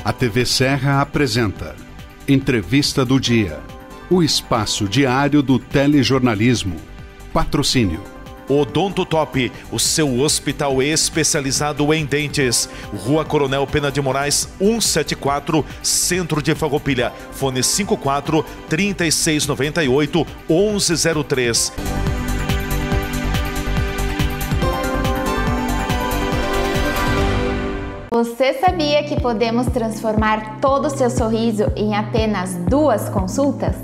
A TV Serra apresenta Entrevista do Dia, o espaço diário do telejornalismo. Patrocínio Odonto Top, o seu hospital especializado em dentes. Rua Coronel Pena de Moraes, 174, Centro de Farroupilha. Fone 54 3698 1103. Você sabia que podemos transformar todo o seu sorriso em apenas 2 consultas?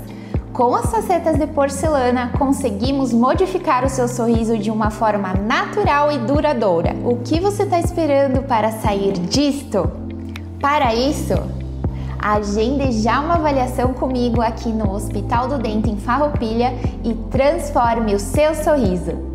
Com as facetas de porcelana, conseguimos modificar o seu sorriso de uma forma natural e duradoura. O que você está esperando para sair disto? Para isso, agende já uma avaliação comigo aqui no Hospital do Dente em Farroupilha e transforme o seu sorriso.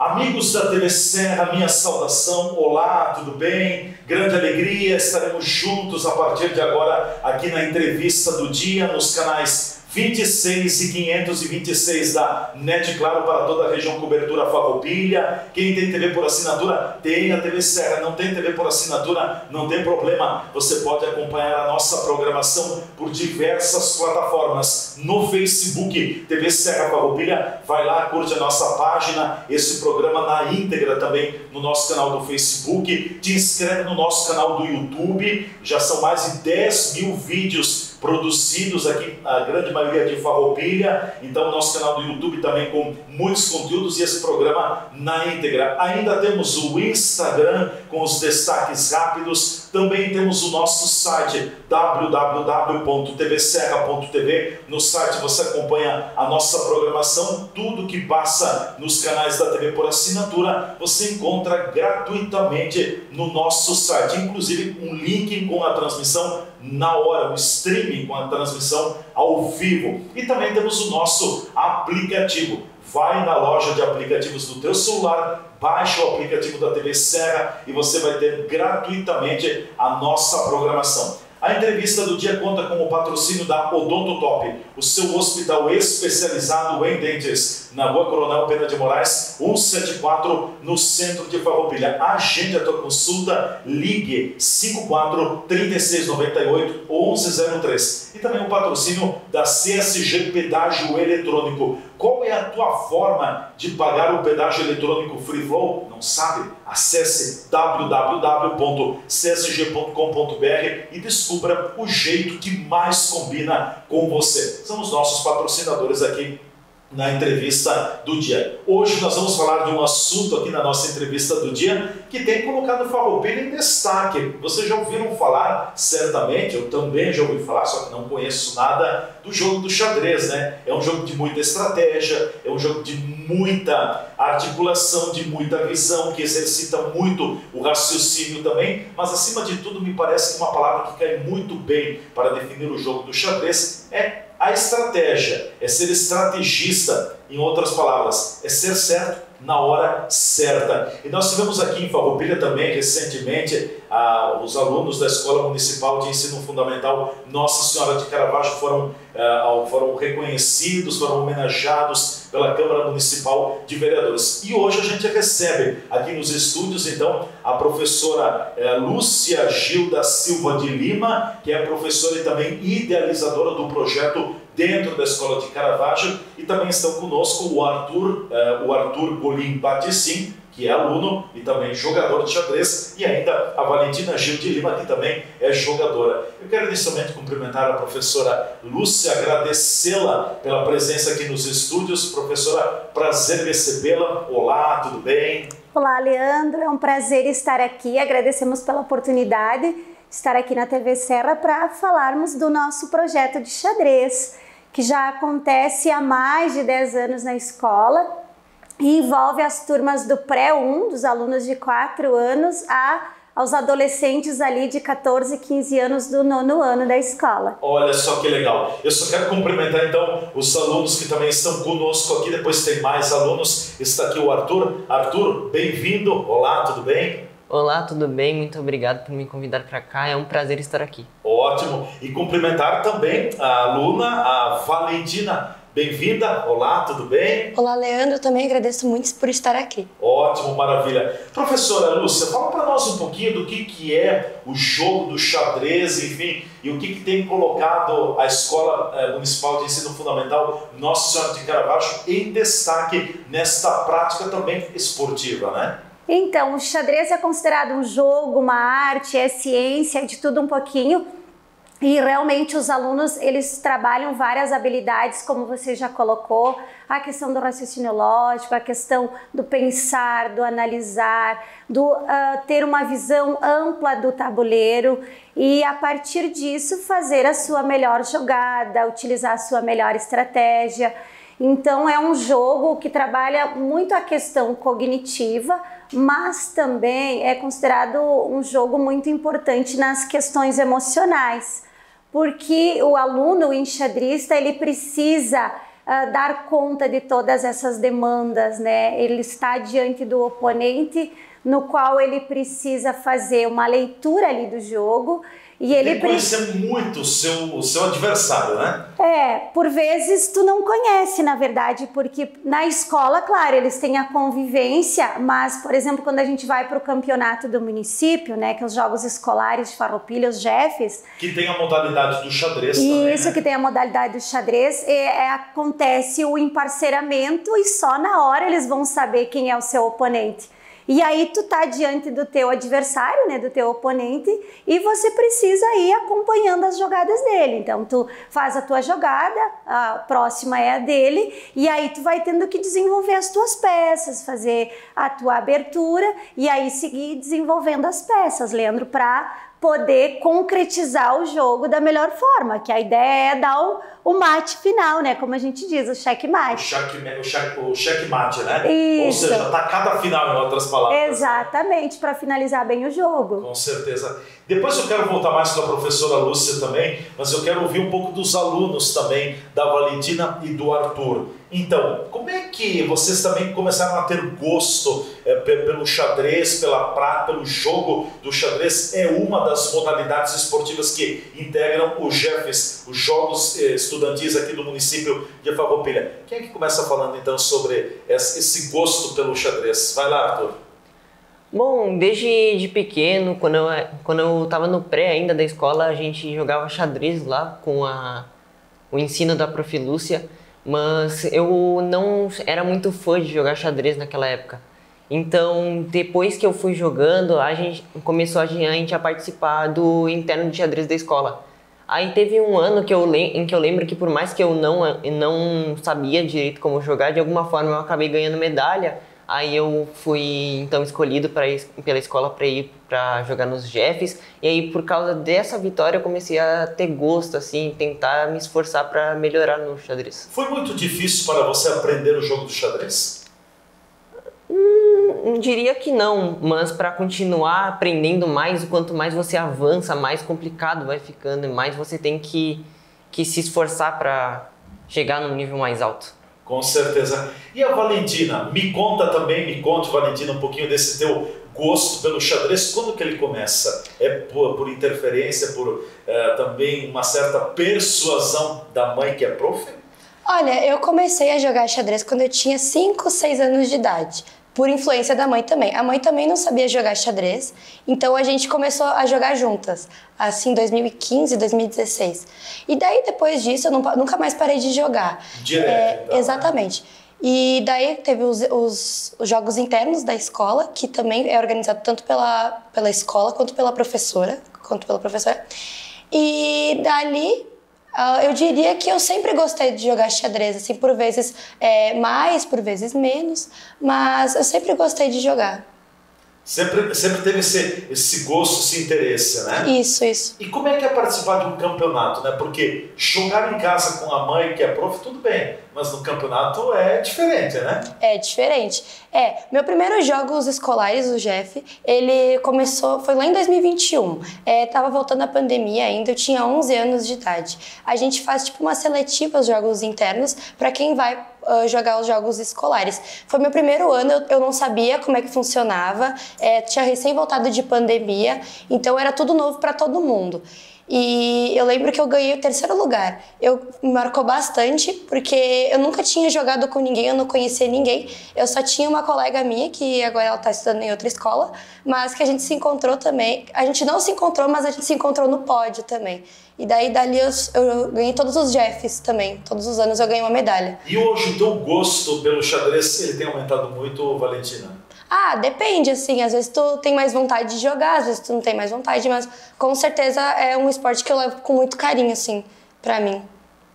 Amigos da TV Serra, minha saudação, olá, tudo bem? Grande alegria, estaremos juntos a partir de agora aqui na entrevista do dia nos canais 26 e 526 da NET Claro para toda a região cobertura Farroupilha. Quem tem TV por assinatura, tem a TV Serra. Não tem TV por assinatura, não tem problema. Você pode acompanhar a nossa programação por diversas plataformas. No Facebook, TV Serra Farroupilha, vai lá, curte a nossa página, esse programa na íntegra também no nosso canal do Facebook. Te inscreve no nosso canal do YouTube, já são mais de 10 mil vídeos produzidos aqui, a grande maioria de Farroupilha, então nosso canal do YouTube também com muitos conteúdos e esse programa na íntegra. Ainda temos o Instagram com os destaques rápidos, também temos o nosso site www.tvserra.tv. No site você acompanha a nossa programação, tudo que passa nos canais da TV por assinatura você encontra gratuitamente no nosso site, inclusive um link com a transmissão na hora, o streaming com a transmissão ao vivo. E também temos o nosso aplicativo. Vai na loja de aplicativos do teu celular, baixa o aplicativo da TV Serra e você vai ter gratuitamente a nossa programação. A entrevista do dia conta com o patrocínio da Odonto Top, o seu hospital especializado em dentes, na Rua Coronel Pena de Moraes, 174, no centro de Farroupilha. Agende a tua consulta, ligue 54 3698 1103. E também o patrocínio da CSG Pedágio Eletrônico. Qual é a tua forma de pagar o pedágio eletrônico Free Flow? Não sabe? Acesse www.csg.com.br e descubra o jeito que mais combina com você. São os nossos patrocinadores aqui na entrevista do dia. Hoje nós vamos falar de um assunto aqui na nossa entrevista do dia que tem colocado Farroupilha em destaque. Vocês já ouviram falar, certamente, eu também já ouvi falar, só que não conheço nada, do jogo do xadrez, né? É um jogo de muita estratégia, é um jogo de muita articulação, de muita visão, que exercita muito o raciocínio também, mas acima de tudo me parece que uma palavra que cai muito bem para definir o jogo do xadrez é a estratégia, é ser estrategista, em outras palavras, é ser certo na hora certa. E nós tivemos aqui em Farroupilha também, recentemente, os alunos da Escola Municipal de Ensino Fundamental Nossa Senhora de Caravaggio foram reconhecidos, foram homenageados pela Câmara Municipal de Vereadores. E hoje a gente recebe aqui nos estúdios, então, a professora Lúcia Gil da Silva de Lima, que é professora e também idealizadora do projeto dentro da Escola de Caravaggio, e também estão conosco o Arthur Golim Baticim, que é aluno e também jogador de xadrez, e ainda a Valentina Gil de Lima, que também é jogadora. Eu quero inicialmente cumprimentar a professora Lúcia, agradecê-la pela presença aqui nos estúdios. Professora, prazer recebê-la. Olá, tudo bem? Olá, Leandro, é um prazer estar aqui. Agradecemos pela oportunidade de estar aqui na TV Serra para falarmos do nosso projeto de xadrez, que já acontece há mais de 10 anos na escola e envolve as turmas do pré-1, dos alunos de 4 anos, aos adolescentes ali de 14, 15 anos do 9º ano da escola. Olha só que legal. Eu só quero cumprimentar então os alunos que também estão conosco aqui, depois tem mais alunos. Está aqui o Arthur. Arthur, bem-vindo. Olá, tudo bem? Olá, tudo bem? Muito obrigado por me convidar para cá, é um prazer estar aqui. Ótimo. E cumprimentar também a aluna, a Valentina. bem-vinda. Olá, tudo bem? Olá, Leandro, eu também agradeço muito por estar aqui. Ótimo, maravilha. Professora Lúcia, fala para nós um pouquinho do que é o jogo do xadrez, enfim, e o que tem colocado a Escola Municipal de Ensino Fundamental Nossa Senhora de Caravaggio em destaque nesta prática também esportiva, né? Então, o xadrez é considerado um jogo, uma arte, é ciência, é de tudo um pouquinho. E realmente os alunos, eles trabalham várias habilidades, como você já colocou, a questão do raciocínio lógico, a questão do pensar, do analisar, do ter uma visão ampla do tabuleiro e a partir disso fazer a sua melhor jogada, utilizar a sua melhor estratégia. Então é um jogo que trabalha muito a questão cognitiva, mas também é considerado um jogo muito importante nas questões emocionais, porque o aluno, o enxadrista, ele precisa dar conta de todas essas demandas, né? Ele está diante do oponente, no qual ele precisa fazer uma leitura ali do jogo e ele tem que conhecer muito o seu adversário, né? Por vezes tu não conhece, na verdade, porque na escola, claro, eles têm a convivência, mas, por exemplo, quando a gente vai para o campeonato do município, né, que é os Jogos Escolares de Farroupilha, os JEFs... Que tem a modalidade do xadrez também, Isso, né? que tem a modalidade do xadrez, acontece o emparceramento e só na hora eles vão saber quem é o seu oponente. E aí tu tá diante do teu adversário, né, do teu oponente, e você precisa ir acompanhando as jogadas dele. Então tu faz a tua jogada, a próxima é a dele, e aí tu vai tendo que desenvolver as tuas peças, fazer a tua abertura e aí seguir desenvolvendo as peças, Leandro, para poder concretizar o jogo da melhor forma, que a ideia é dar o mate final, né? Como a gente diz, o checkmate. O checkmate, né? Isso. Ou seja, tacada final, em outras palavras. Exatamente, para finalizar bem o jogo. Com certeza. Depois eu quero voltar mais com a professora Lúcia também, mas eu quero ouvir um pouco dos alunos também, da Valentina e do Arthur. Então, como é que vocês também começaram a ter gosto pelo xadrez, pelo jogo do xadrez? É uma das modalidades esportivas que integram o JEFs, os Jogos Estudantis aqui do município de Farroupilha. Quem é que começa falando então sobre esse gosto pelo xadrez? Vai lá, Arthur. Bom, desde pequeno, quando eu estava no pré ainda da escola, a gente jogava xadrez lá com o ensino da Prof. Lúcia, mas eu não era muito fã de jogar xadrez naquela época. Então, depois que eu fui jogando, a gente começou a gente a participar do interno de xadrez da escola. Aí teve um ano em que eu lembro que por mais que eu não sabia direito como jogar, de alguma forma eu acabei ganhando medalha. Aí eu fui então escolhido pela escola para ir para jogar nos JEFs. E aí por causa dessa vitória eu comecei a ter gosto, assim, tentar me esforçar para melhorar no xadrez. Foi muito difícil para você aprender o jogo do xadrez? Diria que não, mas para continuar aprendendo mais, quanto mais você avança, mais complicado vai ficando e mais você tem que se esforçar para chegar num nível mais alto. Com certeza. E a Valentina? Me conte, Valentina, um pouquinho desse teu gosto pelo xadrez. Quando que ele começa? É por interferência, por também uma certa persuasão da mãe que é prof? Olha, eu comecei a jogar xadrez quando eu tinha 5, 6 anos de idade. Por influência da mãe também. A mãe também não sabia jogar xadrez, então a gente começou a jogar juntas, assim, 2015, 2016. E daí, depois disso, eu nunca mais parei de jogar. Direto, então, exatamente. Né? E daí teve os jogos internos da escola, que também é organizado tanto pela escola quanto pela professora. E dali... eu diria que eu sempre gostei de jogar xadrez, assim, por vezes mais, por vezes menos, mas eu sempre gostei de jogar. Sempre teve esse gosto, esse interesse, né? Isso. E como é que é participar de um campeonato, né? Porque jogar em casa com a mãe que é prof, tudo bem, mas no campeonato é diferente, né? É diferente. Meu primeiro jogos escolares, o JEF, ele foi lá em 2021. Tava voltando a pandemia ainda, eu tinha 11 anos de idade. A gente faz tipo uma seletiva aos jogos internos para quem vai jogar os jogos escolares. Foi meu primeiro ano, eu não sabia como é que funcionava, tinha recém voltado de pandemia, então era tudo novo para todo mundo. E eu lembro que eu ganhei o 3º lugar. Me marcou bastante, porque eu nunca tinha jogado com ninguém, eu não conhecia ninguém. Eu só tinha uma colega minha, que agora ela está estudando em outra escola, mas que a gente se encontrou também. A gente não se encontrou, mas a gente se encontrou no pódio também. E dali eu ganhei todos os Jeffs também. Todos os anos eu ganhei uma medalha. E hoje o teu gosto pelo xadrez, ele tem aumentado muito, Valentina? Depende, assim, às vezes tu tem mais vontade de jogar, às vezes tu não tem mais vontade, mas com certeza é um esporte que eu levo com muito carinho, assim, pra mim.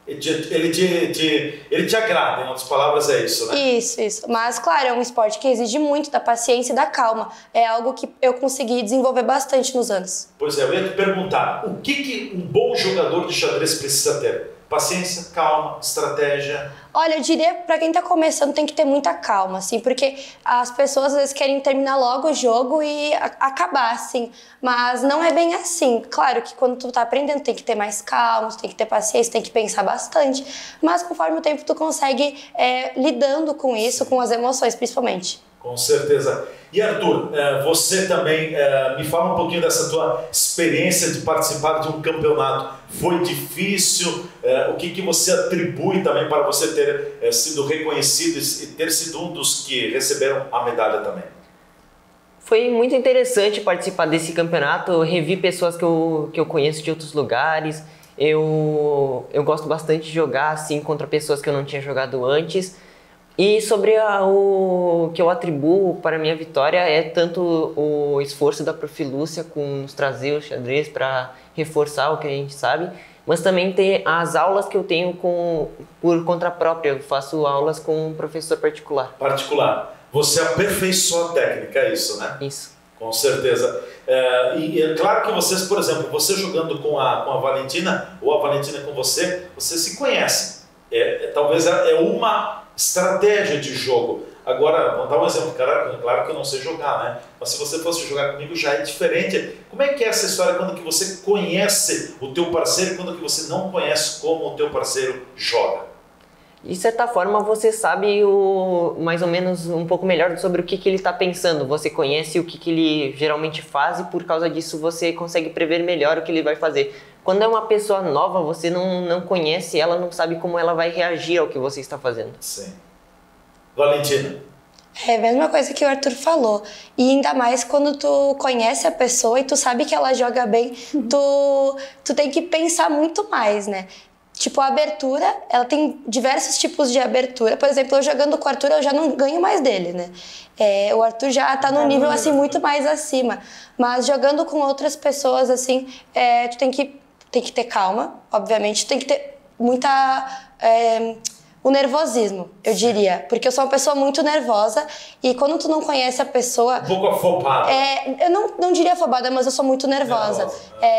Ele te agrada, em outras palavras é isso, né? Isso. Mas, claro, é um esporte que exige muito da paciência e da calma. É algo que eu consegui desenvolver bastante nos anos. Pois é, eu ia te perguntar, o que um bom jogador de xadrez precisa ter? Paciência, calma, estratégia? Olha, eu diria pra quem tá começando tem que ter muita calma, assim, porque as pessoas às vezes querem terminar logo o jogo e acabar, assim, mas não é bem assim. Claro que quando tu tá aprendendo tem que ter mais calma, tu tem que ter paciência, tem que pensar bastante, mas conforme o tempo tu consegue lidando com isso, com as emoções principalmente. Com certeza. E Arthur, você também me fala um pouquinho dessa tua experiência de participar de um campeonato. Foi difícil? O que você atribui também para você ter sido reconhecido e ter sido um dos que receberam a medalha também? Foi muito interessante participar desse campeonato. Eu revi pessoas que eu conheço de outros lugares. Eu gosto bastante de jogar assim contra pessoas que eu não tinha jogado antes. E sobre o que eu atribuo para a minha vitória é tanto o esforço da Prof. Lúcia com nos trazer o xadrez para reforçar o que a gente sabe, mas também ter as aulas que eu tenho por conta própria. Eu faço aulas com um professor particular. Você aperfeiçoa a técnica, é isso, né? Isso. Com certeza. E é claro que vocês, por exemplo, você jogando com a Valentina ou a Valentina com você se conhecem. Talvez é uma estratégia de jogo. Agora, vamos dar um exemplo. Claro que eu não sei jogar, né? Mas se você fosse jogar comigo já é diferente. Como é que é essa história quando que você conhece o teu parceiro e quando que você não conhece como o teu parceiro joga? De certa forma, você sabe mais ou menos um pouco melhor sobre o que ele está pensando. Você conhece o que ele geralmente faz e por causa disso você consegue prever melhor o que ele vai fazer. Quando é uma pessoa nova, você não conhece ela, não sabe como ela vai reagir ao que você está fazendo. Sim. Valentina? É a mesma coisa que o Arthur falou. E ainda mais quando tu conhece a pessoa e tu sabe que ela joga bem, tu tem que pensar muito mais, né? Tipo, a abertura, ela tem diversos tipos de abertura. Por exemplo, eu jogando com o Arthur, eu já não ganho mais dele, né? O Arthur já tá num nível, assim, muito mais acima. Mas jogando com outras pessoas, assim, tu tem que ter calma, obviamente. Tem que ter o nervosismo, eu diria. Porque eu sou uma pessoa muito nervosa e quando tu não conhece a pessoa... Um pouco afobada. Eu não diria afobada, mas eu sou muito nervosa.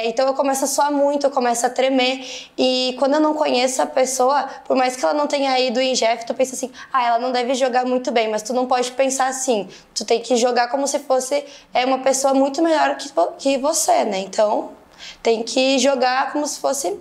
Então eu começo a suar muito, eu começo a tremer. E quando eu não conheço a pessoa, por mais que ela não tenha ido em Jeff, tu pensa assim, ela não deve jogar muito bem. Mas tu não pode pensar assim. Tu tem que jogar como se fosse uma pessoa muito melhor que você, né? Então tem que jogar como se fosse...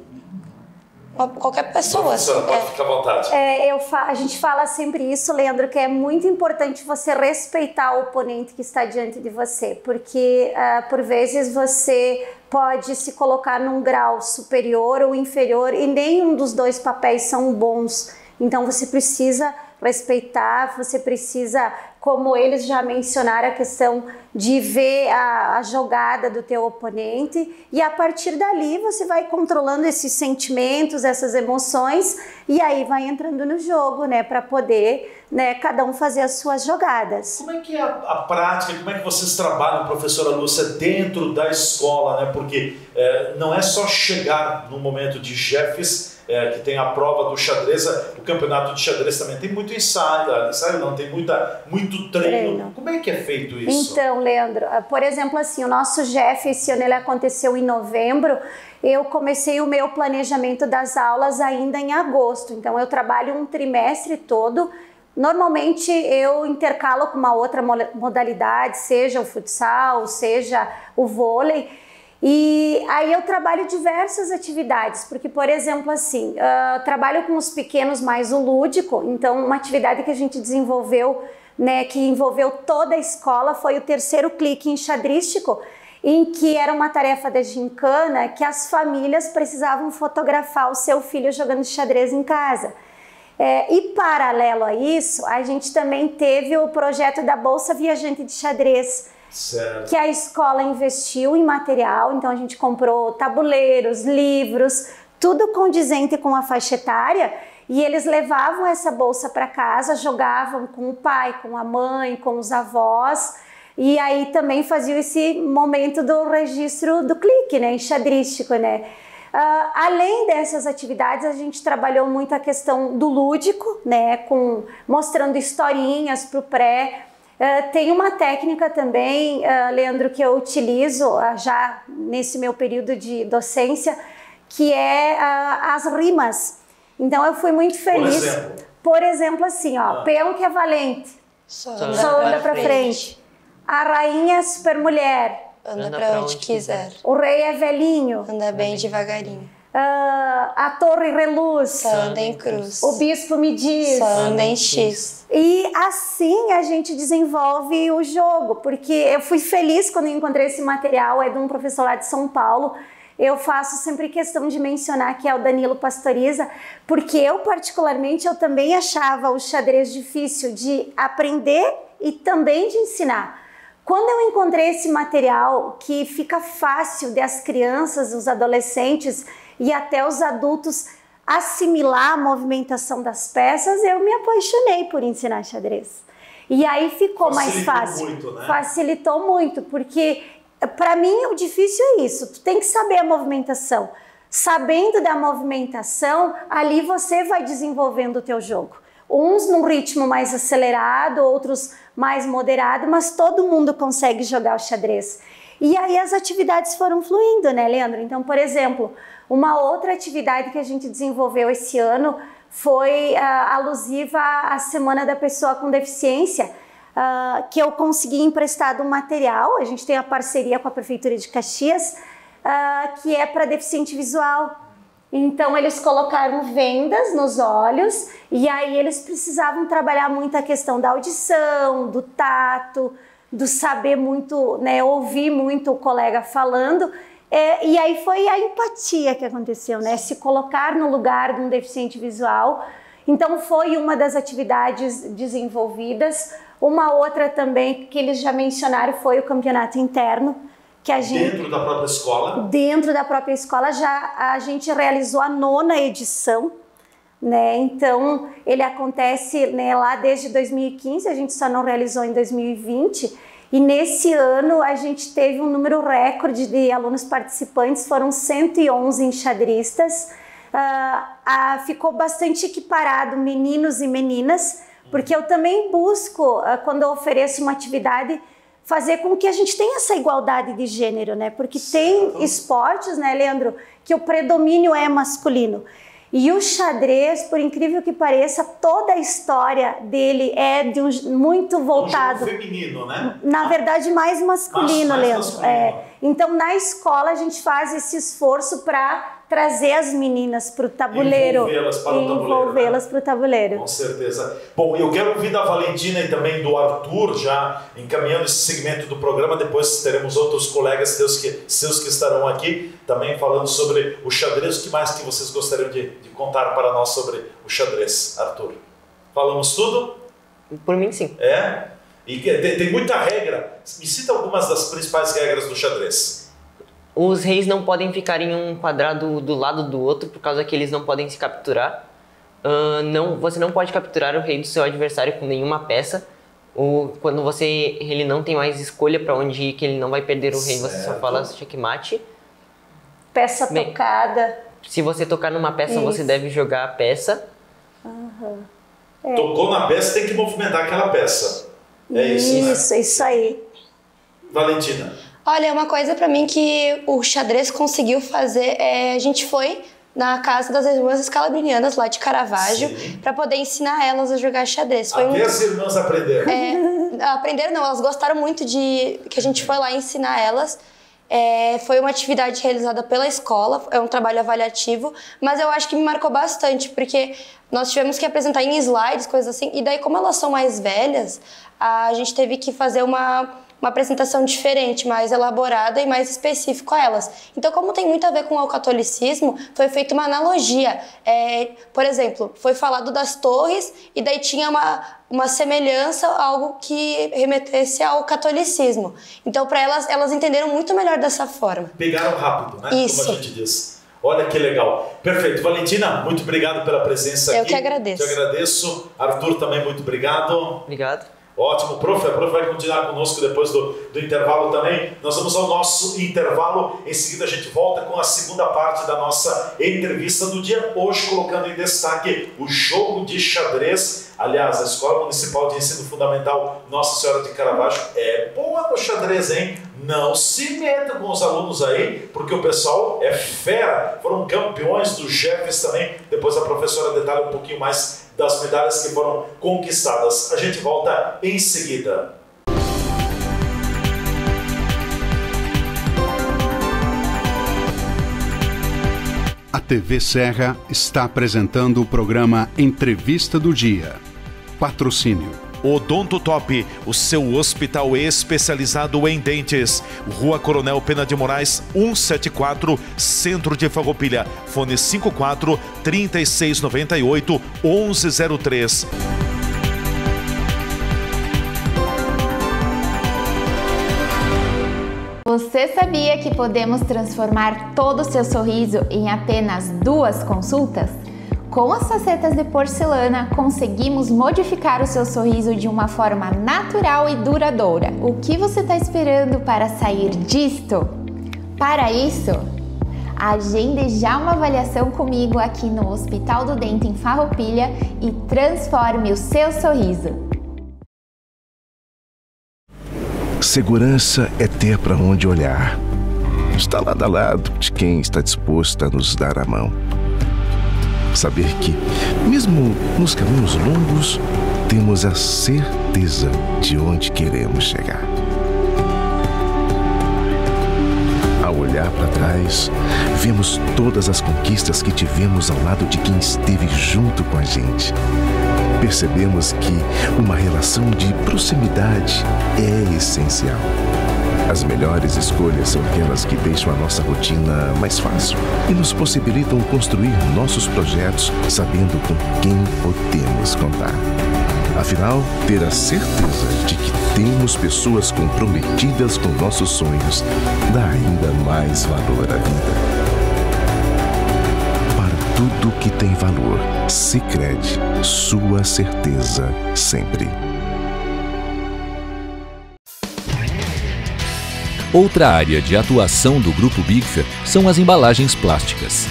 qualquer pessoa. Professora, pode ficar à vontade. A gente fala sempre isso, Leandro, que é muito importante você respeitar o oponente que está diante de você, porque por vezes você pode se colocar num grau superior ou inferior e nenhum dos dois papéis são bons. Então você precisa respeitar, você precisa, como eles já mencionaram, a questão de ver a jogada do teu oponente e a partir dali você vai controlando esses sentimentos, essas emoções e aí vai entrando no jogo, né, para poder, né, cada um fazer as suas jogadas. Como é que é a prática, como é que vocês trabalham, professora Lúcia, dentro da escola, né, porque não é só chegar no momento de Jeffs, que tem a prova do xadrez, o campeonato de xadrez também tem muito ensaio não, tem muito treino. Como é que é feito isso? Então, Leandro, por exemplo, assim, o nosso Jeff, esse ano ele aconteceu em novembro, eu comecei o meu planejamento das aulas ainda em agosto, então eu trabalho um trimestre todo. Normalmente eu intercalo com uma outra modalidade, seja o futsal, seja o vôlei, e aí eu trabalho diversas atividades, porque, por exemplo, assim, trabalho com os pequenos mais o lúdico, então uma atividade que a gente desenvolveu, né, que envolveu toda a escola, foi o terceiro clique enxadrístico, em que era uma tarefa da gincana que as famílias precisavam fotografar o seu filho jogando xadrez em casa. E paralelo a isso, a gente também teve o projeto da Bolsa Viajante de Xadrez, certo, que a escola investiu em material, então a gente comprou tabuleiros, livros, tudo condizente com a faixa etária, e eles levavam essa bolsa para casa, jogavam com o pai, com a mãe, com os avós, e aí também faziam esse momento do registro do clique, né, enxadrístico, né. Além dessas atividades, a gente trabalhou muito a questão do lúdico, né, mostrando historinhas para o pré. Tem uma técnica também, Leandro, que eu utilizo já nesse meu período de docência, que é as rimas. Então eu fui muito feliz. Por exemplo assim, peão que é valente, só anda pra frente. A rainha é super mulher, anda pra onde quiser. O rei é velhinho, anda bem devagarinho. A torre reluz, só anda em cruz. O bispo me diz, só anda em X. E assim a gente desenvolve o jogo, porque eu fui feliz quando eu encontrei esse material, é de um professor lá de São Paulo. Eu faço sempre questão de mencionar que é o Danilo Pastoriza, porque eu particularmente eu também achava o xadrez difícil de aprender e também de ensinar. Quando eu encontrei esse material que fica fácil das crianças, os adolescentes e até os adultos assimilar a movimentação das peças, eu me apaixonei por ensinar xadrez. E aí ficou mais fácil. Muito, né? Facilitou muito, porque para mim o difícil é isso, tu tem que saber a movimentação. Sabendo da movimentação, ali você vai desenvolvendo o teu jogo. Uns num ritmo mais acelerado, outros mais moderado, mas todo mundo consegue jogar o xadrez. E aí as atividades foram fluindo, né, Leandro? Então, por exemplo, uma outra atividade que a gente desenvolveu esse ano foi alusiva à Semana da Pessoa com Deficiência, que eu consegui emprestar um material. A gente tem a parceria com a Prefeitura de Caxias, que é para deficiente visual. Então eles colocaram vendas nos olhos e aí eles precisavam trabalhar muito a questão da audição, do tato, do saber muito, né, ouvir muito o colega falando. E aí foi a empatia que aconteceu, né? Se colocar no lugar de um deficiente visual. Então foi uma das atividades desenvolvidas. Uma outra também que eles já mencionaram foi o campeonato interno, que a gente, dentro da própria escola? Dentro da própria escola a gente realizou a 9ª edição, né? Então ele acontece, né, lá desde 2015, a gente só não realizou em 2020, e nesse ano a gente teve um número recorde de alunos participantes, foram 111 enxadristas, ficou bastante equiparado meninos e meninas, porque eu também busco, quando eu ofereço uma atividade, fazer com que a gente tenha essa igualdade de gênero, né? Porque tem esportes, né, Leandro, que o predomínio é masculino. E o xadrez, por incrível que pareça, toda a história dele é muito voltado... Um jogo feminino, né? Na verdade, mais masculino, Leandro. Masculino. Então, na escola, a gente faz esse esforço para trazer as meninas para o tabuleiro. Envolvê-las para o tabuleiro. Com certeza. Bom, eu quero ouvir da Valentina e também do Arthur, já encaminhando esse segmento do programa. Depois teremos outros colegas seus que estarão aqui, também falando sobre o xadrez. O que mais que vocês gostariam de contar para nós sobre o xadrez, Arthur? Falamos tudo? Por mim, sim. E tem muita regra. Me cita algumas das principais regras do xadrez. Os reis não podem ficar em um quadrado do lado do outro, por causa que eles não podem se capturar. Você não pode capturar o rei do seu adversário com nenhuma peça. Quando ele não tem mais escolha para onde ir, que ele não vai perder o rei, você só fala checkmate. Peça tocada. Se você tocar numa peça, você deve jogar a peça. Tocou na peça, tem que movimentar aquela peça. Isso aí. Valentina. Olha, uma coisa pra mim que o xadrez conseguiu fazer a gente foi na casa das irmãs escalabrinianas lá de Caravaggio para poder ensinar elas a jogar xadrez. Até as irmãs aprenderam? Aprenderam não, elas gostaram muito que a gente foi lá ensinar elas. Foi uma atividade realizada pela escola, é um trabalho avaliativo, mas eu acho que me marcou bastante, porque nós tivemos que apresentar em slides, coisas assim, e daí como elas são mais velhas, a gente teve que fazer uma uma apresentação diferente, mais elaborada e mais específica a elas. Então, como tem muito a ver com o catolicismo, foi feita uma analogia. Por exemplo, foi falado das torres e daí tinha uma semelhança, algo que remetesse ao catolicismo. Então, para elas entenderam muito melhor dessa forma. Pegaram rápido, né? Isso. Como a gente diz. Olha que legal. Perfeito. Valentina, muito obrigado pela presença aqui. Eu que agradeço. Te agradeço. Arthur, também muito obrigado. Obrigado. Ótimo. Prof, a Prof vai continuar conosco depois do intervalo também. Nós vamos ao nosso intervalo. Em seguida a gente volta com a segunda parte da nossa entrevista do dia. Hoje colocando em destaque o jogo de xadrez. Aliás, a Escola Municipal de Ensino Fundamental Nossa Senhora de Caravaggio é boa no xadrez, hein? Não se metam com os alunos aí, porque o pessoal é fera. Foram campeões do Jeffs também. Depois a professora detalha um pouquinho mais das medalhas que foram conquistadas. A gente volta em seguida. A TV Serra está apresentando o programa Entrevista do Dia. Patrocínio. Odonto Top, o seu hospital especializado em dentes. Rua Coronel Pena de Moraes, 174, Centro de Farroupilha. Fone 54 3698 1103. Você sabia que podemos transformar todo o seu sorriso em apenas 2 consultas? Com as facetas de porcelana, conseguimos modificar o seu sorriso de uma forma natural e duradoura. O que você está esperando para sair disto? Para isso, agende já uma avaliação comigo aqui no Hospital do Dente em Farroupilha e transforme o seu sorriso. Segurança é ter para onde olhar. Está lado a lado de quem está disposto a nos dar a mão. Saber que, mesmo nos caminhos longos, temos a certeza de onde queremos chegar. Ao olhar para trás, vemos todas as conquistas que tivemos ao lado de quem esteve junto com a gente. Percebemos que uma relação de proximidade é essencial. As melhores escolhas são aquelas que deixam a nossa rotina mais fácil e nos possibilitam construir nossos projetos sabendo com quem podemos contar. Afinal, ter a certeza de que temos pessoas comprometidas com nossos sonhos dá ainda mais valor à vida. Para tudo que tem valor, Sicredi, sua certeza sempre. Outra área de atuação do Grupo Bigfer são as embalagens plásticas.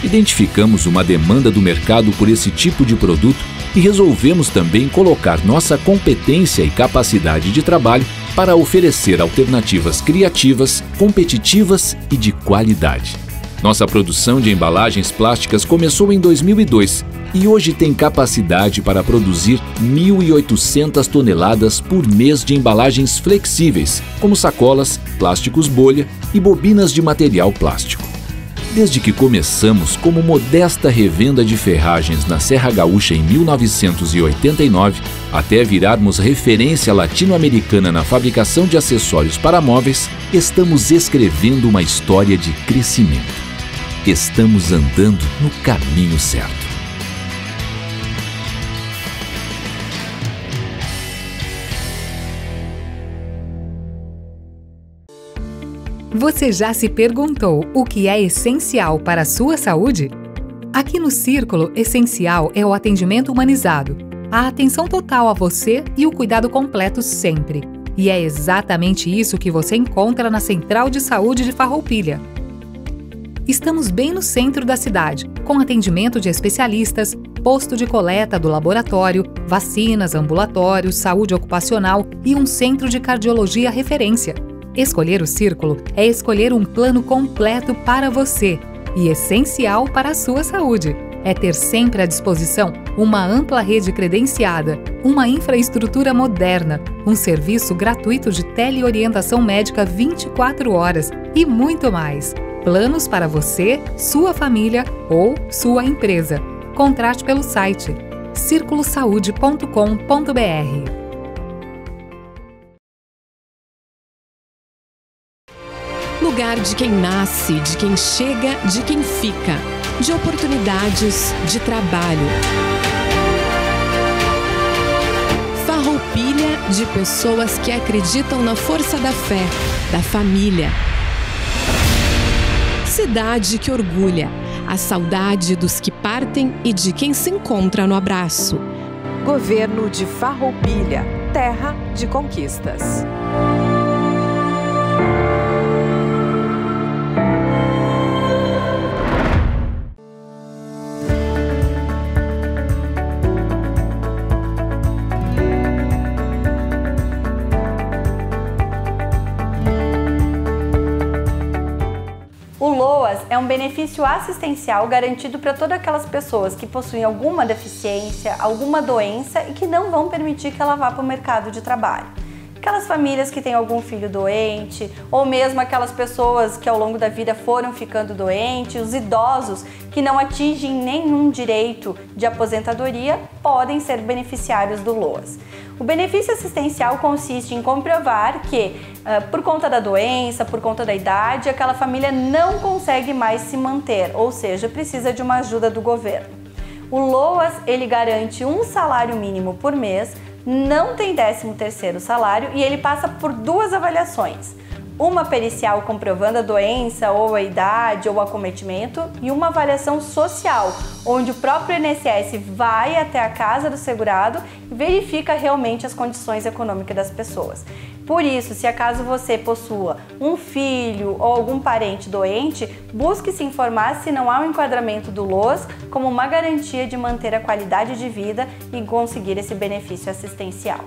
Identificamos uma demanda do mercado por esse tipo de produto e resolvemos também colocar nossa competência e capacidade de trabalho para oferecer alternativas criativas, competitivas e de qualidade. Nossa produção de embalagens plásticas começou em 2002 e hoje tem capacidade para produzir 1.800 toneladas por mês de embalagens flexíveis, como sacolas, plásticos bolha e bobinas de material plástico. Desde que começamos como modesta revenda de ferragens na Serra Gaúcha em 1989, até virarmos referência latino-americana na fabricação de acessórios para móveis, estamos escrevendo uma história de crescimento. Estamos andando no caminho certo. Você já se perguntou o que é essencial para a sua saúde? Aqui no Círculo, essencial é o atendimento humanizado, a atenção total a você e o cuidado completo sempre. E é exatamente isso que você encontra na Central de Saúde de Farroupilha. Estamos bem no centro da cidade, com atendimento de especialistas, posto de coleta do laboratório, vacinas, ambulatórios, saúde ocupacional e um centro de cardiologia referência. Escolher o Círculo é escolher um plano completo para você e essencial para a sua saúde. É ter sempre à disposição uma ampla rede credenciada, uma infraestrutura moderna, um serviço gratuito de teleorientação médica 24 horas e muito mais. Planos para você, sua família ou sua empresa. Contrate pelo site circulosaude.com.br. lugar de quem nasce, de quem chega, de quem fica, de oportunidades, de trabalho. Farroupilha de pessoas que acreditam na força da fé, da família. Cidade que orgulha, a saudade dos que partem e de quem se encontra no abraço. Governo de Farroupilha, terra de conquistas. O LOAS é um benefício assistencial garantido para todas aquelas pessoas que possuem alguma deficiência, alguma doença e que não vão permitir que ela vá para o mercado de trabalho. Aquelas famílias que têm algum filho doente, ou mesmo aquelas pessoas que ao longo da vida foram ficando doentes, os idosos que não atingem nenhum direito de aposentadoria, podem ser beneficiários do LOAS. O benefício assistencial consiste em comprovar que, por conta da doença, por conta da idade, aquela família não consegue mais se manter, ou seja, precisa de uma ajuda do governo. O LOAS, ele garante um salário mínimo por mês, não tem 13º salário e ele passa por 2 avaliações. Uma pericial comprovando a doença ou a idade ou o acometimento e uma avaliação social, onde o próprio INSS vai até a casa do segurado e verifica realmente as condições econômicas das pessoas. Por isso, se acaso você possua um filho ou algum parente doente, busque se informar se não há um enquadramento do LOAS como uma garantia de manter a qualidade de vida e conseguir esse benefício assistencial.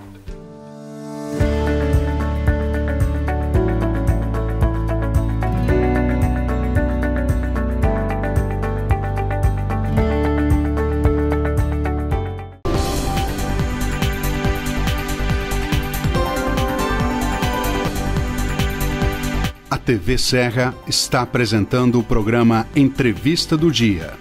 A TV Serra está apresentando o programa Entrevista do Dia.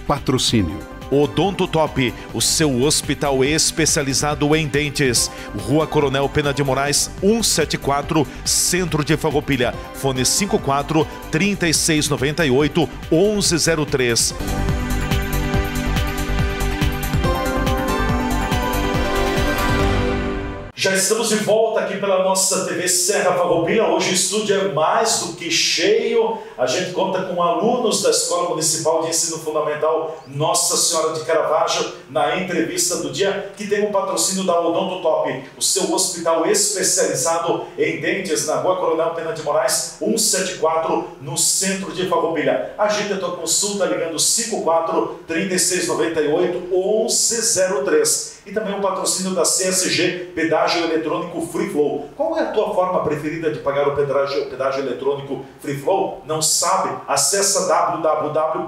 Patrocínio. Odonto Top, o seu hospital especializado em dentes. Rua Coronel Pena de Moraes, 174, Centro de Farroupilha. Fone 54 3698 1103. Já estamos de volta aqui pela nossa TV Serra Farroupilha. Hoje o estúdio é mais do que cheio. A gente conta com alunos da Escola Municipal de Ensino Fundamental Nossa Senhora de Caravaggio na entrevista do dia, que tem um patrocínio da Odonto Top, o seu hospital especializado em dentes na Rua Coronel Pena de Moraes, 174, no centro de Farroupilha. Agenda a tua consulta ligando 54 3698 1103. E também o patrocínio da CSG, Pedágio Eletrônico Free Flow. Qual é a tua forma preferida de pagar o pedágio eletrônico Free Flow? Não sabe? Acesse www.csg.com.br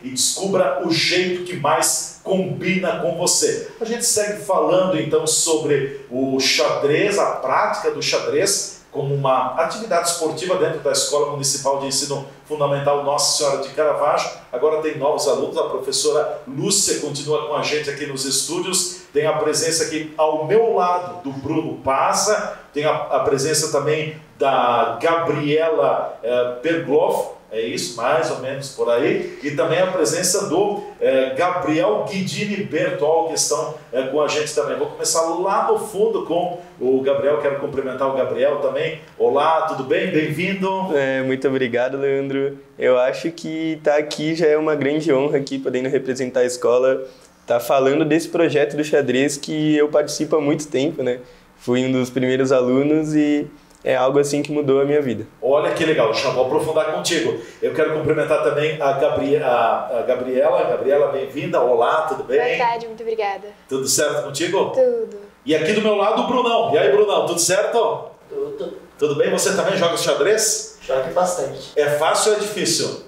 e descubra o jeito que mais combina com você. A gente segue falando então sobre o xadrez, a prática do xadrez como uma atividade esportiva dentro da Escola Municipal de Ensino Fundamental Nossa Senhora de Caravaggio. Agora tem novos alunos, a professora Lúcia continua com a gente aqui nos estúdios, tem a presença aqui ao meu lado do Bruno Paza, tem a presença também da Gabriela Pergloff, é isso, mais ou menos por aí, e também a presença do Gabriel Guidini Bertol, que estão com a gente também. Vou começar lá no fundo com o Gabriel, quero cumprimentar o Gabriel também. Olá, tudo bem? Bem-vindo. Muito obrigado, Leandro. Eu acho que estar aqui já é uma grande honra aqui, podendo representar a escola, estar falando desse projeto do xadrez que eu participo há muito tempo, né? Fui um dos primeiros alunos e é algo assim que mudou a minha vida. Olha que legal, já vou aprofundar contigo. Eu quero cumprimentar também a Gabriela. Gabriela, bem-vinda. Olá, tudo bem? Boa tarde, muito obrigada. Tudo certo contigo? Tudo. E aqui do meu lado o Brunão. E aí, Brunão, tudo certo? Tudo. Tudo bem? Você também joga xadrez? Jogo bastante. É fácil ou é difícil?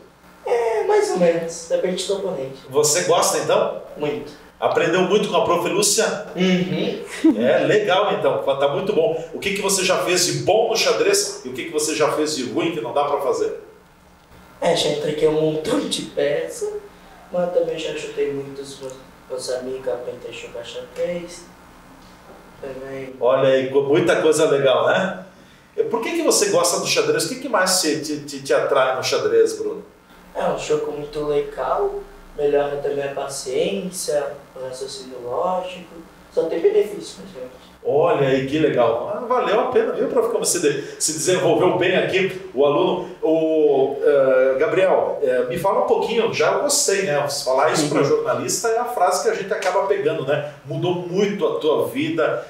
Mais ou menos, depende do oponente. Você gosta então? Muito. Aprendeu muito com a Prof. Lúcia? Uhum. Legal então, tá muito bom. O que você já fez de bom no xadrez e o que você já fez de ruim que não dá pra fazer? Já entreguei um montão de peças, mas também já ajudei muitos meus amigos a aprender a jogar xadrez. Também. Olha aí, muita coisa legal, né? Por que você gosta do xadrez? O que mais te atrai no xadrez, Bruno? É um jogo muito legal, melhora também a paciência, o raciocínio lógico, só tem benefício, gente. Olha aí, que legal. Valeu a pena, viu, prof, como se desenvolveu bem aqui o aluno. Gabriel, me fala um pouquinho, já eu gostei, né? Falar isso para jornalista é a frase que a gente acaba pegando, né? Mudou muito a tua vida.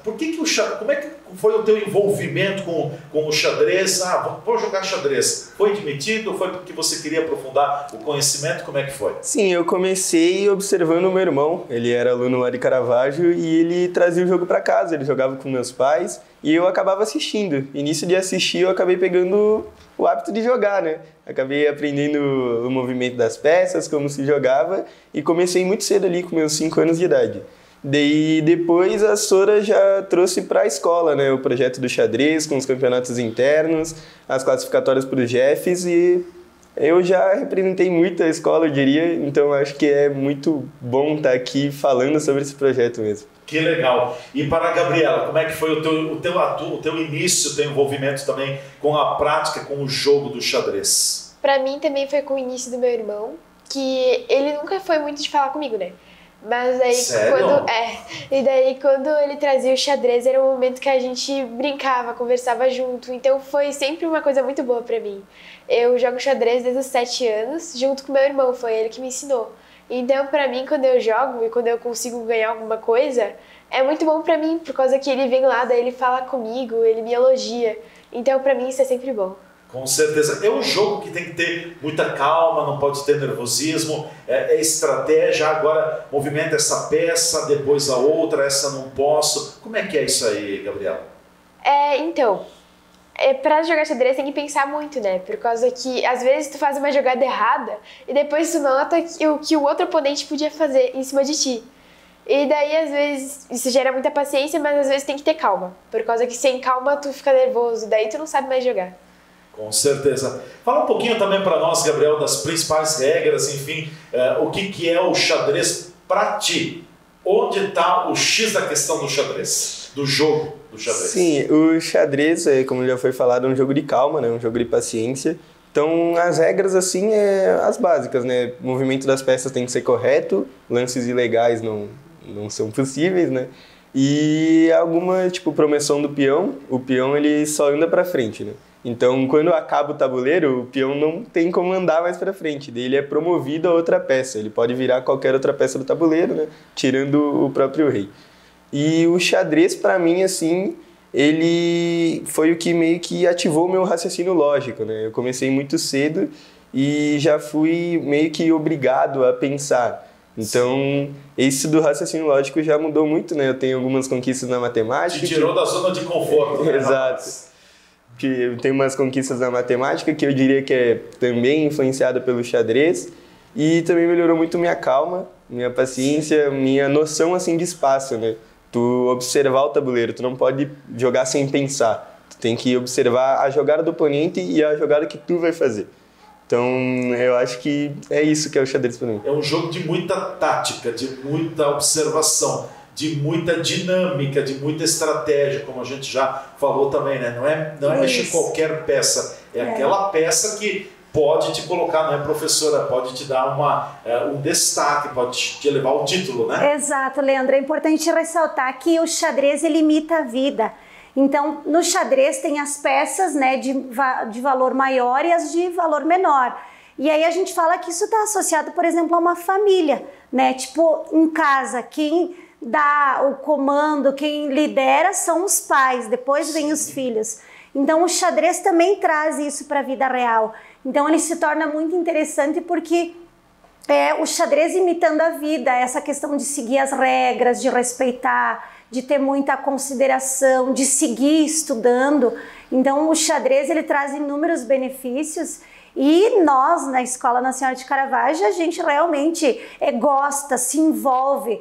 Como é que foi o teu envolvimento com o xadrez? Vou jogar xadrez. Foi admitido? Foi porque você queria aprofundar o conhecimento? Como é que foi? Sim, eu comecei observando o meu irmão. Ele era aluno lá de Caravaggio e ele trazia o jogo para casa. Ele jogava com meus pais e eu acabava assistindo. E nisso de assistir eu acabei pegando o hábito de jogar, né? Acabei aprendendo o movimento das peças, como se jogava, e comecei muito cedo ali, com meus 5 anos de idade. Daí depois a Sora já trouxe para a escola, né, o projeto do xadrez, com os campeonatos internos, as classificatórias para os jefes, e eu já representei muito a escola, eu diria, então acho que é muito bom estar aqui falando sobre esse projeto mesmo. Que legal. E para a Gabriela, como é que foi o teu início, o teu envolvimento também com a prática, com o jogo do xadrez? Para mim também foi com o início do meu irmão, que ele nunca foi muito de falar comigo, né? Mas aí quando ele trazia o xadrez era um momento que a gente brincava, conversava junto, então foi sempre uma coisa muito boa pra mim. Eu jogo xadrez desde os 7 anos, junto com meu irmão, foi ele que me ensinou. Então pra mim, quando eu jogo e quando eu consigo ganhar alguma coisa, é muito bom pra mim, por causa que ele vem lá, daí ele fala comigo, ele me elogia, então pra mim isso é sempre bom. Com certeza. É um jogo que tem que ter muita calma, não pode ter nervosismo, é estratégia, agora movimenta essa peça, depois a outra, essa não posso. Como é que é isso aí, Gabriela? Pra jogar xadrez tem que pensar muito, né? Por causa que às vezes tu faz uma jogada errada e depois tu nota que o outro oponente podia fazer em cima de ti. E daí, às vezes, isso gera muita paciência, mas às vezes tem que ter calma. Por causa que sem calma tu fica nervoso, daí tu não sabe mais jogar. Com certeza. Fala um pouquinho também para nós, Gabriel, das principais regras, enfim, o que é o xadrez para ti? Onde está o X da questão do xadrez, do jogo do xadrez? Sim, o xadrez, como já foi falado, é um jogo de calma, né? Um jogo de paciência. Então, as regras, assim, as básicas, né? O movimento das peças tem que ser correto, lances ilegais não são possíveis, né? E alguma, promoção do peão, o peão ele só anda para frente, né? Então, quando acaba o tabuleiro, o peão não tem como andar mais para frente, daí ele é promovido a outra peça, ele pode virar qualquer outra peça do tabuleiro, né? Tirando o próprio rei. E o xadrez, para mim, assim, ele foi o que meio que ativou o meu raciocínio lógico, né? Eu comecei muito cedo e já fui meio que obrigado a pensar. Então, esse do raciocínio lógico já mudou muito, né? Eu tenho algumas conquistas na matemática. Te tirou da zona de conforto, né? Exato. Que eu tenho umas conquistas na matemática que eu diria que é também influenciada pelo xadrez, e também melhorou muito minha calma, minha paciência, minha noção assim de espaço, né? Tu observar o tabuleiro, tu não pode jogar sem pensar, tu tem que observar a jogada do oponente e a jogada que tu vai fazer. Então, eu acho que é isso que é o xadrez para mim. É um jogo de muita tática, de muita observação, de muita dinâmica, de muita estratégia, como a gente já falou também, né? Não é mexer qualquer peça, é aquela peça que pode te colocar, não é, professora? Pode te dar um destaque, pode te levar ao título, né? Exato, Leandro. É importante ressaltar que o xadrez ele imita a vida. Então, no xadrez tem as peças, né, de valor maior e as de valor menor. E aí a gente fala que isso está associado, por exemplo, a uma família, né? Tipo, em casa, quem dá o comando, quem lidera são os pais, depois vem os filhos. Então o xadrez também traz isso para a vida real. Então ele se torna muito interessante porque o xadrez imitando a vida, essa questão de seguir as regras, de respeitar, de ter muita consideração, de seguir estudando. Então o xadrez ele traz inúmeros benefícios. E nós, na Escola Nacional de Caravaggio, a gente realmente gosta, se envolve,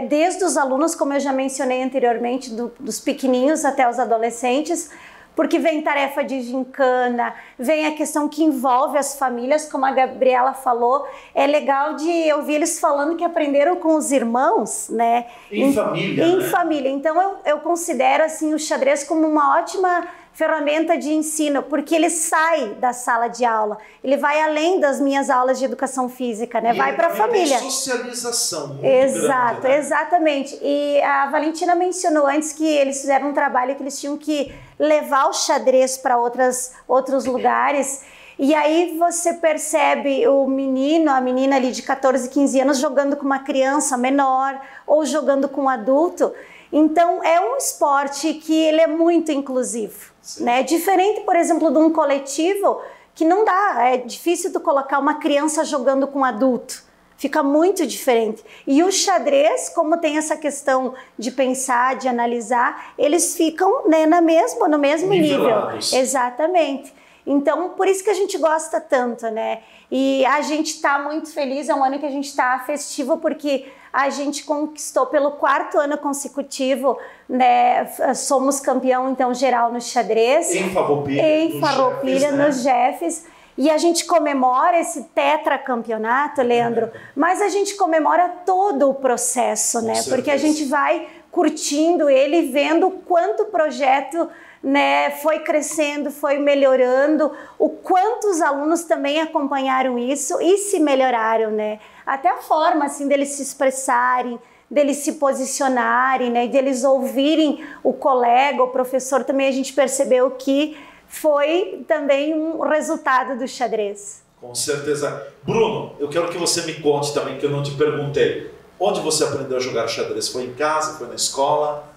desde os alunos, como eu já mencionei anteriormente, dos pequenininhos até os adolescentes, porque vem tarefa de gincana, vem a questão que envolve as famílias, como a Gabriela falou. É legal de ouvir eles falando que aprenderam com os irmãos, né? Em família. Em família. Então eu considero assim, o xadrez como uma ótima ferramenta de ensino, porque ele sai da sala de aula, ele vai além das minhas aulas de educação física, né? Vai para a família. Tem socialização muito Exato, grande, né? Exatamente. E a Valentina mencionou antes que eles fizeram um trabalho que eles tinham que levar o xadrez para outros lugares. E aí você percebe o menino, a menina ali de 14, 15 anos jogando com uma criança menor ou jogando com um adulto. Então é um esporte que ele é muito inclusivo, né? Diferente, por exemplo, de um coletivo que não dá, é difícil tu colocar uma criança jogando com um adulto. Fica muito diferente. E o xadrez, como tem essa questão de pensar, de analisar, eles ficam, né, no mesmo nível. Exatamente. Então, por isso que a gente gosta tanto, né? E a gente está muito feliz, é um ano que a gente está festivo, porque a gente conquistou pelo 4º ano consecutivo, né? Somos campeão, então, geral no xadrez. Em Farroupilha. Em Farroupilha, nos Jeffs. E a gente comemora esse tetracampeonato, Leandro, mas a gente comemora todo o processo, né? Porque a gente vai curtindo ele, vendo o quanto o projeto, né, foi crescendo, foi melhorando, o quanto os alunos também acompanharam isso e se melhoraram, né? Até a forma, assim, deles se expressarem, deles se posicionarem, né, deles ouvirem o colega, o professor, também a gente percebeu que foi também um resultado do xadrez. Com certeza. Bruno, eu quero que você me conte também, que eu não te perguntei. Onde você aprendeu a jogar xadrez? Foi em casa? Foi na escola?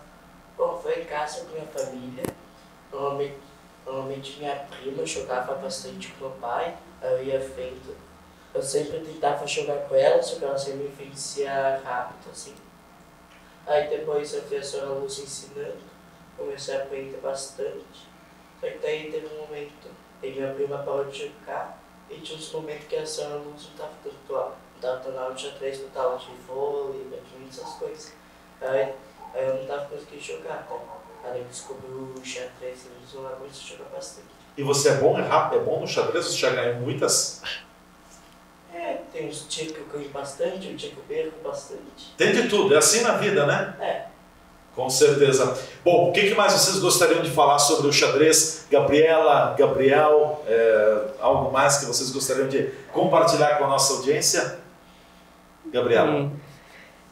Bom, foi em casa com minha família. Normalmente minha prima jogava bastante com meu pai. Aí eu ia vendo. Eu sempre tentava jogar com ela, só que ela sempre me vencia rápido, assim. Aí depois eu vi a senhora Luz ensinando. Comecei a aprender bastante. Só que daí teve um momento em que minha prima parou de jogar. E tinha uns momentos que a senhora Luz não estava dando aula de xadrez, não estava de vôlei, essas coisas. Aí eu não estava conseguindo jogar, tá? Aí eu descobri o xadrez e eu comecei a jogar bastante. E você é bom, é rápido, é bom no xadrez? Você já ganhou muitas? Tem uns dias que eu ganho bastante, um dia que eu perco bastante. Tem de tudo, é assim na vida, né? É. Com certeza. Bom, o que mais vocês gostariam de falar sobre o xadrez? Gabriela, Gabriel, algo mais que vocês gostariam de compartilhar com a nossa audiência? Gabriela.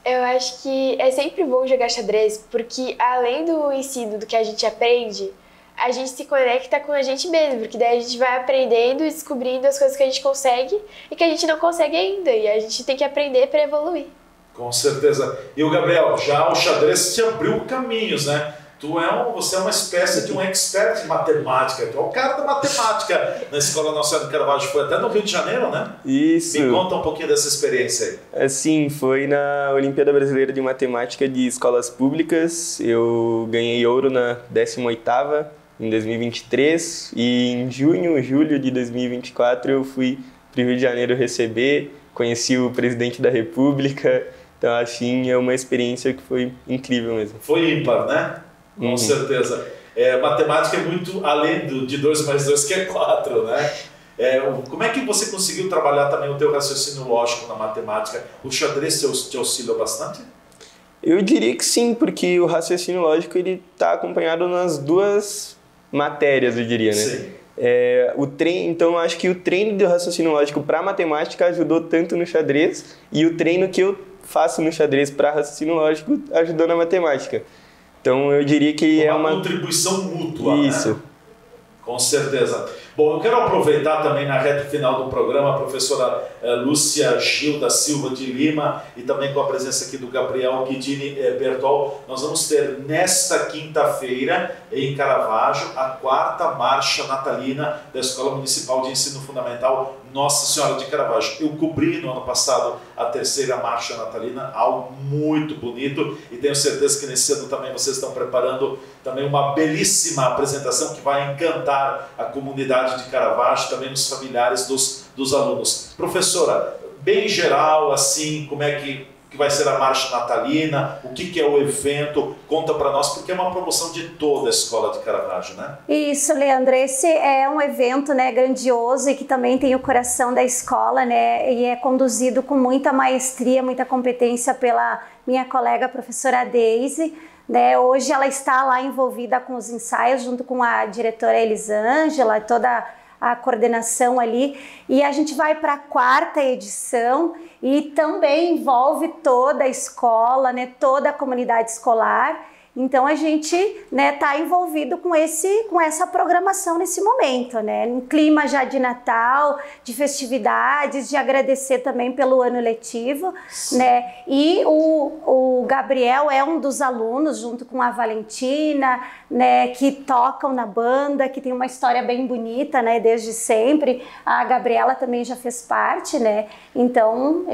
Eu acho que é sempre bom jogar xadrez, porque além do ensino, do que a gente aprende, a gente se conecta com a gente mesmo, porque daí a gente vai aprendendo e descobrindo as coisas que a gente consegue e que a gente não consegue ainda, e a gente tem que aprender para evoluir. Com certeza. E o Gabriel, já o xadrez te abriu caminhos, né? Você é uma espécie de um expert em matemática, tu é o cara da matemática na Escola Nossa de Caravaggio, foi até no Rio de Janeiro, né? Isso. Me conta um pouquinho dessa experiência aí. Sim, foi na Olimpíada Brasileira de Matemática de Escolas Públicas, eu ganhei ouro na 18ª em 2023 e em julho de 2024 eu fui para o Rio de Janeiro receber, conheci o presidente da República, então assim é uma experiência que foi incrível mesmo. Foi ímpar, né? Com certeza. Matemática é muito além de 2 mais 2, que é 4, né? Como é que você conseguiu trabalhar também o teu raciocínio lógico na matemática? O xadrez te auxiliou bastante? Eu diria que sim, porque o raciocínio lógico ele está acompanhado nas 2 matérias, eu diria, né? Sim. Então, eu acho que o treino do raciocínio lógico para matemática ajudou tanto no xadrez e o treino que eu faço no xadrez para raciocínio lógico ajudou na matemática. Então, eu diria que é uma contribuição mútua. Isso. Né? Com certeza. Bom, eu quero aproveitar também na reta final do programa a professora Lúcia Gil da Silva de Lima e também com a presença aqui do Gabriel Guidini Bertol. Nós vamos ter nesta quinta-feira em Caravaggio a 4ª Marcha Natalina da Escola Municipal de Ensino Fundamental Nossa Senhora de Caravaggio. Eu cobri no ano passado a 3ª Marcha Natalina, algo muito bonito, e tenho certeza que nesse ano também vocês estão preparando também uma belíssima apresentação que vai encantar a comunidade de Caravaggio, também os familiares dos alunos. Professora, bem geral, assim, como é que vai ser a Marcha Natalina, o que é o evento, conta para nós, porque é uma promoção de toda a Escola de Caravaggio, né? Isso, Leandro, esse é um evento, né, grandioso e que também tem o coração da escola, né, e é conduzido com muita maestria, muita competência pela minha colega professora Deise. né? Hoje ela está lá envolvida com os ensaios junto com a diretora Elisângela, toda a coordenação ali, e a gente vai para a 4ª edição e também envolve toda a escola, né? Toda a comunidade escolar. Então a gente, né, tá envolvido com essa programação nesse momento, né? Um clima já de Natal, de festividades, de agradecer também pelo ano letivo, né? E o Gabriel é um dos alunos, junto com a Valentina, né, que tocam na banda, que tem uma história bem bonita, né, desde sempre. A Gabriela também já fez parte, né? Então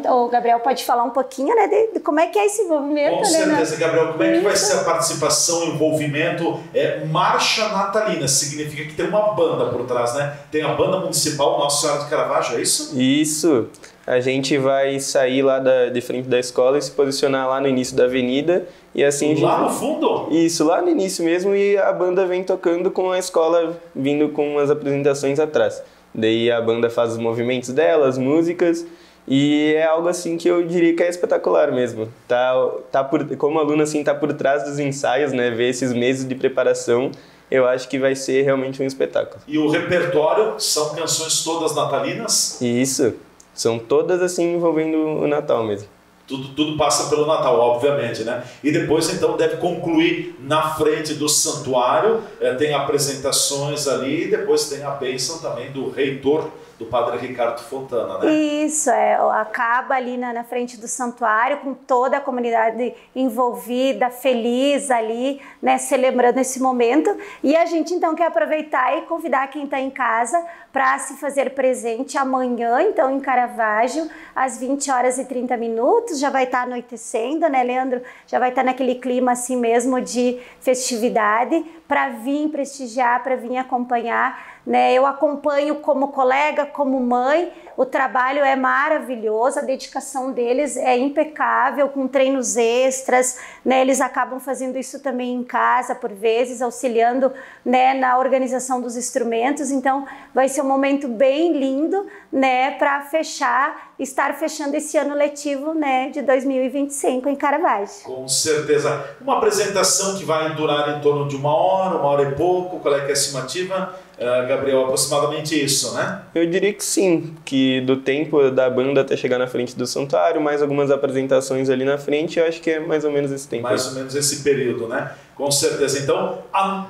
o Gabriel pode falar um pouquinho, né, de como é que é esse envolvimento, com certeza, Gabriel, como é que vai ser a participação, envolvimento? Marcha Natalina significa que tem uma banda por trás, né? Tem a banda municipal Nossa Senhora de Caravaggio, é isso? Isso. A gente vai sair lá de frente da escola e se posicionar lá no início da avenida. E assim lá no fundo? Isso, lá no início mesmo, e a banda vem tocando com a escola vindo com as apresentações atrás. Daí a banda faz os movimentos dela, as músicas, e é algo assim que eu diria que é espetacular mesmo. Como aluno assim, tá por trás dos ensaios, né, ver esses meses de preparação, eu acho que vai ser realmente um espetáculo. E o repertório são canções todas natalinas? Isso, são todas assim envolvendo o Natal mesmo. Tudo passa pelo Natal, obviamente, né? E depois, então, deve concluir na frente do santuário, tem apresentações ali, e depois tem a bênção também do reitor, do Padre Ricardo Fontana, né? Isso, acaba ali na frente do santuário, com toda a comunidade envolvida, feliz ali, né, celebrando esse momento. E a gente então quer aproveitar e convidar quem está em casa para se fazer presente amanhã, então em Caravaggio, às 20h30, já vai estar anoitecendo, né, Leandro? Já vai estar naquele clima assim mesmo de festividade, para vir prestigiar, para vir acompanhar, né? Eu acompanho como colega, como mãe, o trabalho é maravilhoso, a dedicação deles é impecável, com treinos extras, né? Eles acabam fazendo isso também em casa, por vezes, auxiliando, né, na organização dos instrumentos. Então, vai ser um momento bem lindo, né, para estar fechando esse ano letivo, né, de 2025 em Caravaggio. Com certeza. Uma apresentação que vai durar em torno de 1 hora e pouco. Qual é que é a estimativa, Gabriel? Aproximadamente isso, né? Eu diria que sim, que do tempo da banda até chegar na frente do santuário, mais algumas apresentações ali na frente, eu acho que é mais ou menos esse tempo. Mais ou menos esse período, né? Com certeza. Então,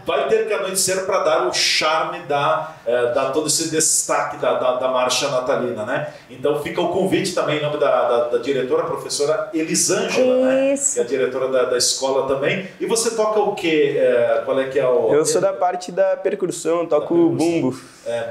vai ter que anoitecer para dar o charme, dar todo esse destaque da marcha natalina, né? Então, fica o convite também em nome da diretora, a professora Elisângela, né? Que é a diretora da escola também. E você toca o quê? Qual é que é o... Eu sou da parte da percussão, toco bumbo.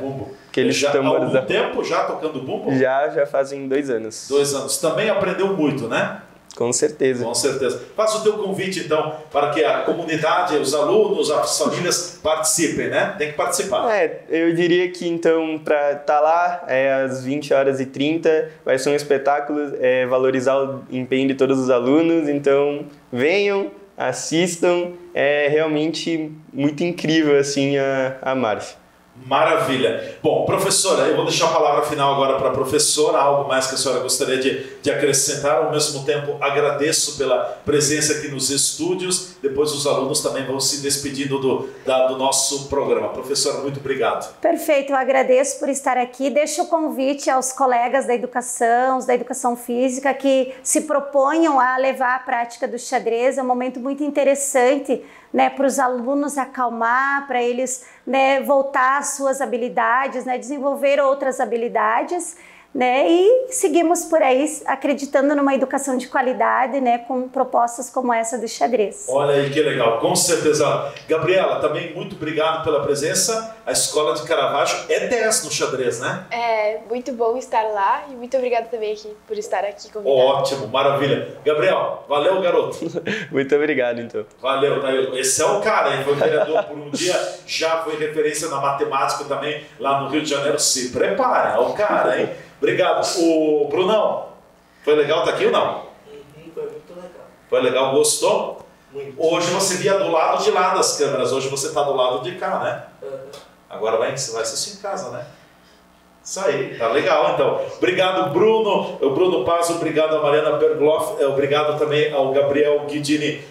Bumbo. Há algum tempo já tocando bumbo? Já fazem 2 anos. 2 anos. Também aprendeu muito, né? Com certeza. Com certeza. Faça o teu convite, então, para que a comunidade, os alunos, as famílias participem, né? Tem que participar. Eu diria que, então, para estar lá, às 20h30, vai ser um espetáculo, valorizar o empenho de todos os alunos. Então, venham, assistam. É realmente muito incrível, assim, a marcha. Maravilha. Bom, professora, eu vou deixar a palavra final agora para a professora. Algo mais que a senhora gostaria de acrescentar? Ao mesmo tempo, agradeço pela presença aqui nos estúdios. Depois os alunos também vão se despedindo do nosso programa. Professora, muito obrigado. Perfeito, eu agradeço por estar aqui. Deixo o convite aos colegas da educação física, que se proponham a levar a prática do xadrez. É um momento muito interessante, né, para os alunos acalmar, para eles, né, voltar às suas habilidades, né, desenvolver outras habilidades, né, e seguimos por aí acreditando numa educação de qualidade, né, com propostas como essa do xadrez. Olha aí que legal, com certeza. Gabriela, também muito obrigado pela presença. A Escola de Caravaggio é 10 no xadrez, né? É muito bom estar lá e muito obrigado também por estar aqui convidado. Ótimo, maravilha. Gabriel, valeu, garoto. Muito obrigado, então. Valeu, Taílson. Esse é o cara, hein? Foi vereador por um dia, já foi referência na matemática também lá no Rio de Janeiro. Se prepara, é o cara, hein? Obrigado. O Brunão, foi legal estar aqui ou não? Foi muito legal. Foi legal, gostou? Muito. Hoje você via do lado de lá das câmeras, hoje você está do lado de cá, né? Agora vai assistir em casa, né? Isso aí, tá legal então. Obrigado, Bruno, o Bruno Paz, obrigado a Mariana Bergloff, obrigado também ao Gabriel Guidini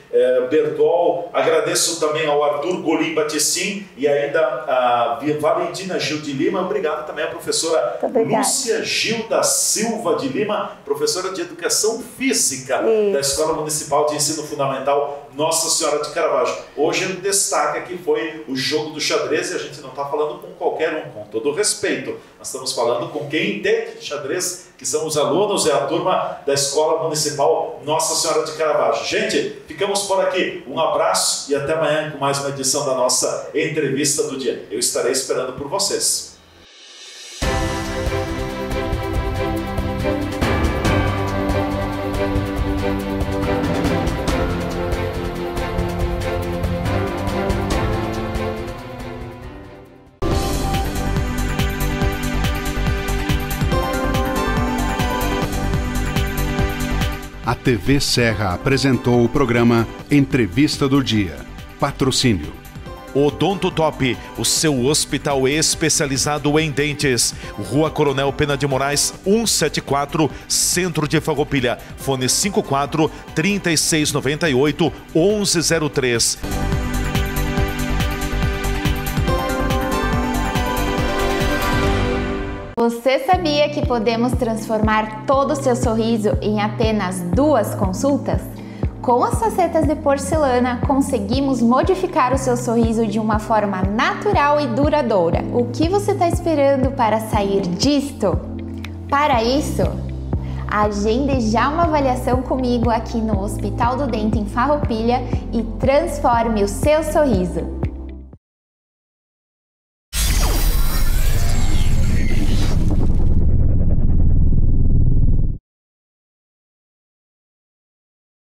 Bertol, agradeço também ao Arthur Golim Batessin e ainda a Valentina Gil de Lima, obrigado também à professora Lúcia Gil da Silva de Lima, professora de Educação Física da Escola Municipal de Ensino Fundamental Nossa Senhora de Caravaggio. Hoje o destaque aqui foi o jogo do xadrez e a gente não está falando com qualquer um, com todo respeito. Nós estamos falando com quem entende de xadrez, que são os alunos e a turma da Escola Municipal Nossa Senhora de Caravaggio. Gente, ficamos por aqui. Um abraço e até amanhã com mais uma edição da nossa entrevista do dia. Eu estarei esperando por vocês. A TV Serra apresentou o programa Entrevista do Dia. Patrocínio. Odonto Top, o seu hospital especializado em dentes. Rua Coronel Pena de Moraes, 174, Centro de Farroupilha. Fone 54 3698 1103. Você sabia que podemos transformar todo o seu sorriso em apenas 2 consultas? Com as facetas de porcelana, conseguimos modificar o seu sorriso de uma forma natural e duradoura. O que você está esperando para sair disto? Para isso, agende já uma avaliação comigo aqui no Hospital do Dente em Farroupilha e transforme o seu sorriso.